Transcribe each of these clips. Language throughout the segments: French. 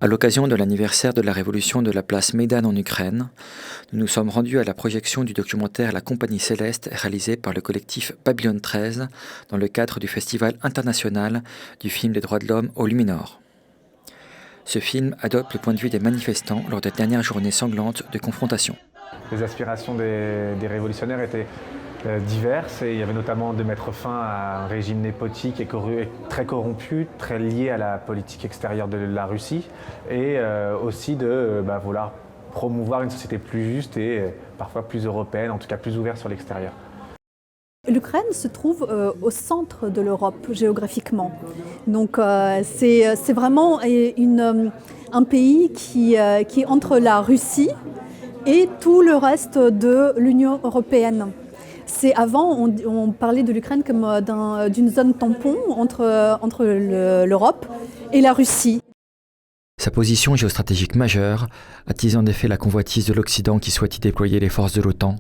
À l'occasion de l'anniversaire de la révolution de la place Maïdan en Ukraine, nous nous sommes rendus à la projection du documentaire La Compagnie Céleste réalisé par le collectif Babylone 13 dans le cadre du Festival international du film des droits de l'homme au Luminor. Ce film adopte le point de vue des manifestants lors des dernières journées sanglantes de confrontation. Les aspirations des révolutionnaires étaient diverses et il y avait notamment de mettre fin à un régime népotique et très corrompu, très lié à la politique extérieure de la Russie et aussi de vouloir promouvoir une société plus juste et parfois plus européenne, en tout cas plus ouverte sur l'extérieur. L'Ukraine se trouve au centre de l'Europe géographiquement. Donc c'est vraiment un pays qui est entre la Russie et tout le reste de l'Union européenne. Avant, on parlait de l'Ukraine comme d'une zone tampon entre l'Europe et la Russie. Sa position géostratégique majeure attise en effet la convoitise de l'Occident qui souhaite y déployer les forces de l'OTAN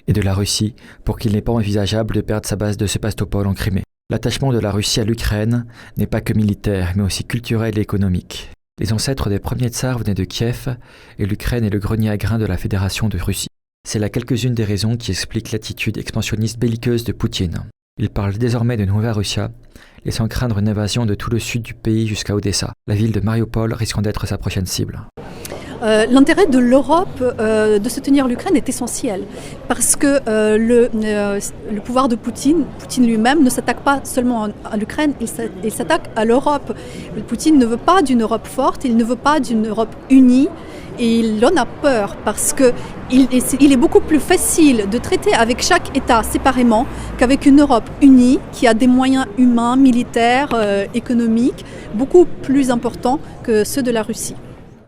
et de la Russie pour qu'il n'est pas envisageable de perdre sa base de Sébastopol en Crimée. L'attachement de la Russie à l'Ukraine n'est pas que militaire mais aussi culturel et économique. Les ancêtres des premiers tsars venaient de Kiev et l'Ukraine est le grenier à grains de la Fédération de Russie. C'est là quelques-unes des raisons qui expliquent l'attitude expansionniste belliqueuse de Poutine. Il parle désormais de Nouvelle Russia, laissant craindre une invasion de tout le sud du pays jusqu'à Odessa, la ville de Mariupol risquant d'être sa prochaine cible. L'intérêt de l'Europe de soutenir l'Ukraine est essentiel parce que le pouvoir de Poutine lui-même ne s'attaque pas seulement à l'Ukraine, il s'attaque à l'Europe. Poutine ne veut pas d'une Europe forte, il ne veut pas d'une Europe unie et il en a peur parce qu'il est beaucoup plus facile de traiter avec chaque État séparément qu'avec une Europe unie qui a des moyens humains, militaires, économiques beaucoup plus importants que ceux de la Russie.